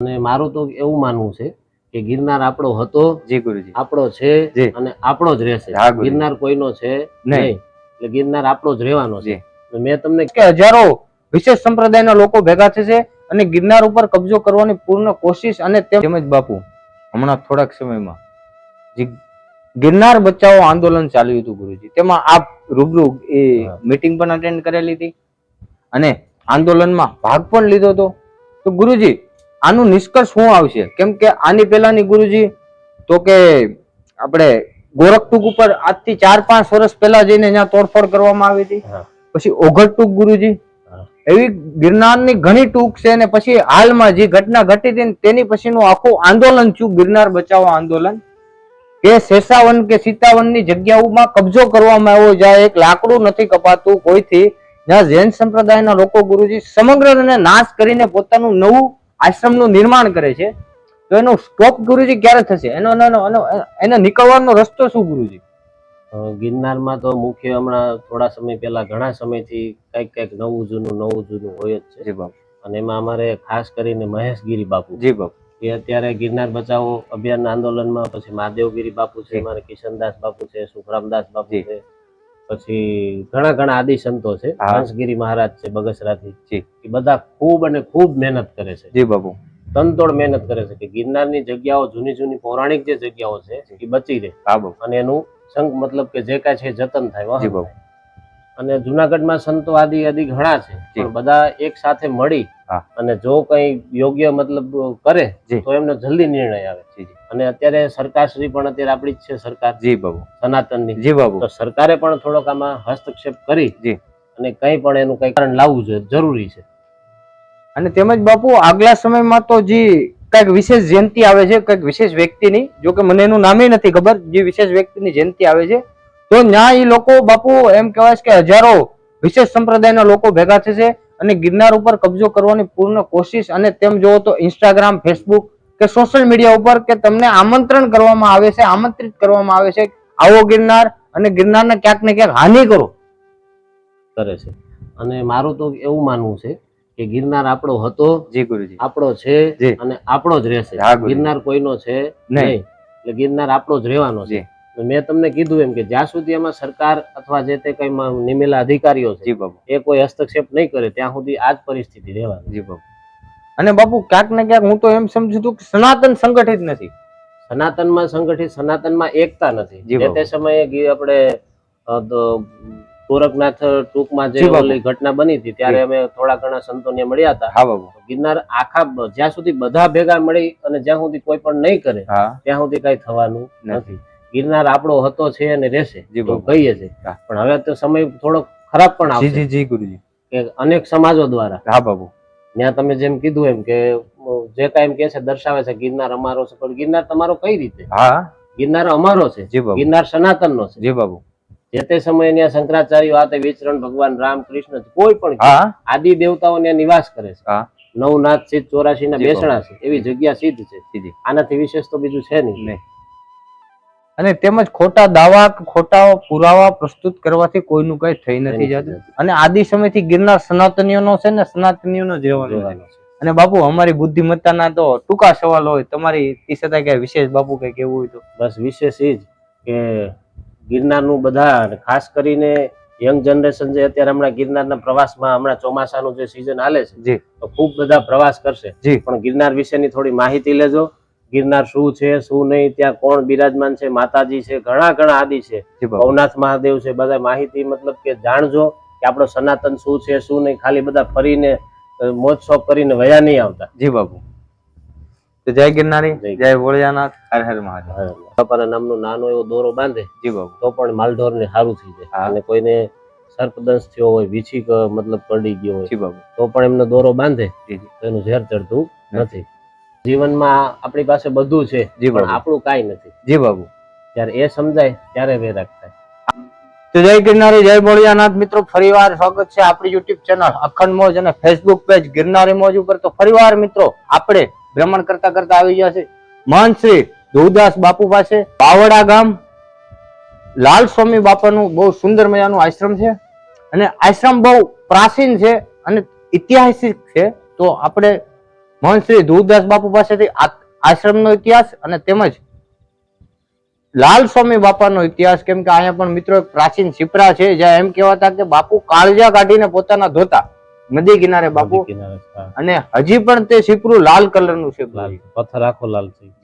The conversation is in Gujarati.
અને મારું તો એવું માનવું છે કે ગિરનાર આપણો હતો, જી ગુરુજી, આપણો છે જી, અને આપણો જ રહેશે. હા ગુરુજી, ગિરનાર કોઈનો છે નહીં, એટલે ગિરનાર આપણો જ રહેવાનો છે. મેં તમને કે હજારો વિશેષ સંપ્રદાયના લોકો ભેગા થશે અને ગિરનાર ઉપર કબજો કરવાની પૂર્ણ કોશિશ અને તેમજ બાપુ હમણાં થોડાક સમયમાં જે ગિરનાર બચાવો આંદોલન ચાલ્યું હતું ગુરુજી, તેમાં આપ રૂબરૂ એ મીટિંગ પણ અટેન્ડ કરેલી હતી અને આંદોલનમાં ભાગ પણ લીધો હતો. તો ગુરુજી આનું નિષ્કર્ષ શું આવશે? કેમ કે આની પહેલાની ગુરુજી તો કે આપણે ગોરખટુક ઉપર આજથી 4-5 વર્ષ પહેલા જઈને ત્યાં તોડફોડ કરવામાં આવી હતી. પછી ઓગળટુક ગુરુજી, એવી ગિરનારની ઘણી ટૂંક છે અને પછી હાલમાં જે ઘટના ઘટી હતી તેની પછીનું આખું આંદોલન છું ગિરનાર બચાવો આંદોલન, કે શેષાવન કે સીતાવનની જગ્યાઓમાં કબજો કરવામાં આવ્યો, જ્યાં એક લાકડું નથી કપાતું કોઈથી, જ્યાં જૈન સંપ્રદાયના લોકો ગુરુજી સમગ્રને નાશ કરીને પોતાનું નવું આશ્રમનું નિર્માણ કરે છે. તો એનો સ્ટોપ ગુરુજી ક્યારે થશે? એનો નીકળવાનો રસ્તો શું ગુરુજી? ગિરનારમાં તો મુખ્ય હમણાં થોડા સમય પહેલા ઘણા સમયથી કંઈક નવું જૂનું હોય જ છે. અને એમાં અમારે ખાસ કરીને મહેશગીરી બાપુ, જી બાપુ, એ અત્યારે ગિરનાર બચાવો અભિયાન આંદોલનમાં, પછી મહાદેવગીરી બાપુ છે, અમારે કિશનદાસ બાપુ છે, સુખરામદાસ બાપુ છે, પછી ઘણા આદિ સંતો છે, હંસગીરી મહારાજ છે બગસરાથી, એ બધા ખૂબ અને ખૂબ મહેનત કરે છે. જી બાપુ, તનતોડ મહેનત કરે છે કે ગિરનારની જગ્યાઓ જૂની પૌરાણિક જે જગ્યાઓ છે એ બચી રહે અને એનું મતલબ કે જે કાંઈ છે જતન થાય. અને જુનાગઢમાં સંતો આદિ ઘણા છે, પણ બધા એક સાથે મળી અને જો કઈ યોગ્ય મતલબ કરે તો એમનો જલ્દી નિર્ણય આવે. અને અત્યારે સરકારશ્રી પણ અત્યારે આપણી જ છે સરકાર, જી બાબુ, સનાતનની, જી બાબુ, તો સરકારે પણ થોડોક આમાં હસ્તક્ષેપ કરી અને કઈ પણ એનું કઈ કારણ લાવવું જરૂરી છે. અને તેમજ બાપુ આગલા સમયમાં તો જે કઈક વિશેષ જયંતિ આવે છે, કઈક વિશેષ વ્યક્તિની, જો કે મને એનું નામે નથી ખબર, જે વિશેષ વ્યક્તિની જયંતિ આવે છે, તો ત્યાં એ લોકો બાપુ એમ કહેવાય કે હજારો વિશેષ સંપ્રદાયના લોકો ભેગા થશે અને ગિરનાર ઉપર કબજો કરવાની પૂર્ણ કોશિશ, અને તેમ જોવો તો ઇન્સ્ટાગ્રામ, ફેસબુક કે સોશિયલ મીડિયા ઉપર કે તમને આમંત્રણ કરવામાં આવે છે, આમંત્રિત કરવામાં આવે છે, આવો ગિરનાર અને ગિરનારને ક્યાંક ને ક્યાંક હાનિ કરે છે. અને મારું તો એવું માનવું છે કે ગિરનાર આપણો હતો, જી ગુરુજી, આપણો છે અને આપણો જ રહેશે. ગિરનાર કોઈનો છે નહીં, એટલે ગિરનાર આપણો જ રહેવાનો છે. મેં તમને કીધું એમ કે જ્યાં સુધી એમાં સરકાર અથવા જે તે કઈ નિમેલા અધિકારીઓ છે એ કોઈ હસ્તક્ષેપ નહીં કરે ત્યાં સુધી આ જ પરિસ્થિતિ રહેવાની. જી બાપુ. અને બાપુ ક્યાંક ને ક્યાંક હું તો એમ સમજુ છું કે સનાતન સંગઠિત નથી, સનાતનમાં સંગઠિત, સનાતનમાં એકતા નથી. જે તે સમયે આપણે ગોરખનાથ ટૂંકમાં જે ઓલી ઘટના બની હતી ત્યારે અમે થોડા ઘણા સંતોને મળ્યા હતા. ગિરનાર આખા જ્યાં સુધી બધા ભેગા મળી અને જ્યાં સુધી કોઈ પણ નહીં કરે ત્યાં સુધી કઈ થવાનું નથી. ગિરનાર આપણો હતો, છે અને રહેશે કહીએ છે, પણ હવે તો સમય થોડો ખરાબ પણ આવશે કે અનેક સમાજો દ્વારા ત્યાં તમે જેમ કીધું એમ કે જે કાંઈ એમ કે છે દર્શાવે છે ગિરનાર અમારો છે, પણ ગિરનાર તમારો કઈ રીતે? ગિરનાર અમારો છે, ગિરનાર સનાતનનો છે. જે તે સમયે ત્યાં શંકરાચાર્ય આ વિચરણ, ભગવાન રામ કૃષ્ણ કોઈ પણ આદિ દેવતાઓ ત્યાં નિવાસ કરે છે. નવનાથ સિદ્ધ 84 ના બેસણા છે, એવી જગ્યા સિદ્ધ છે. આનાથી વિશેષ તો બીજું છે નહીં. અને તેમજ ખોટા દાવા, ખોટા પુરાવા પ્રસ્તુત કરવાથી કોઈનું કઈ થઈ નથી જતું. અને આદિ સમયથી ગિરનાર સનાતનીઓનો છે ને સનાતનીઓનો જ રહેવાનો છે. અને બાપુ અમારી બુદ્ધિમત્તાના તો ટૂંકા સવાલ હોય, તમારી તે છતાં કઈ વિશેષ બાપુ કઈ કેવું હોય તો? બસ વિશેષ એ જ કે ગિરનારનું બધા ખાસ કરીને યંગ જનરેશન જે અત્યારે હમણાં ગિરનારના પ્રવાસમાં, હમણાં ચોમાસાનું જે સિઝન હાલે છે તો ખૂબ બધા પ્રવાસ કરશે, પણ ગિરનાર વિશેની થોડી માહિતી લેજો. ગિરનાર શું છે શું નહીં, ત્યાં કોણ બિરાજમાન છે, માતાજી છે, ઘણા આદિ છે, ભવનાથ મહાદેવ છે, બધા માહિતી મતલબ કે જાણજો કે આપણો સનાતન શું છે શું નહીં. ખાલી બધા ફરીને મોજ શોખ કરીને વયા નહીં આવતા. જી બાપુ. તો જય ગિરનારી, જય ભોળિયાનાથ, હર હર મહાદેવ. બાપાના નામનો નાનો એવો દોરો બાંધે જી બાપુ તો પણ માલઢોરને સારું થઈ જાય. અને કોઈને સર્પદંશ થયો હોય, વીછી મતલબ પડી ગયો હોય તો પણ એમનો દોરો બાંધે તો એનું ઝેર ચડતું નથી. જીવનમાં આપણી પાસે બધું છે પણ આપણું કાંઈ નથી. જી બાબુ. ત્યારે એ સમજાય ત્યારે વૈરાગ થાય. તો જય ગિરનારી, જય ભોળિયાનાથ. મિત્રો ફરીવાર સ્વાગત છે આપણી યુટ્યુબ ચેનલ અખંડ મોજ અને ફેસબુક પેજ ગિરનારી મોજ ઉપર. તો ફરીવાર મિત્રો આપણે ભ્રમણ કરતા આવી ગયા છે મહંત શ્રી ધોદાસ બાપુ પાસે, પાવડા ગામ. લાલ સ્વામી બાપાનું બહુ સુંદર મજાનું આશ્રમ છે અને આશ્રમ બહુ પ્રાચીન છે અને ઐતિહાસિક છે. તો આપણે મહંત શ્રી ધૂળદાસ બાપુ પાસેથી આશ્રમનો ઇતિહાસ અને તેમજ લાલ સ્વામી બાપાનો ઇતિહાસ, કેમ કે અહીંયા પણ મિત્રો એક પ્રાચીન સિપરા છે જ્યાં એમ કહેવાતા કે બાપુ કાળજા કાઢીને પોતાના ધોતા નદી કિનારે બાપુ, અને હજી પણ તે સિપરું લાલ કલરનું છે, પથ્થર આખો લાલ છે.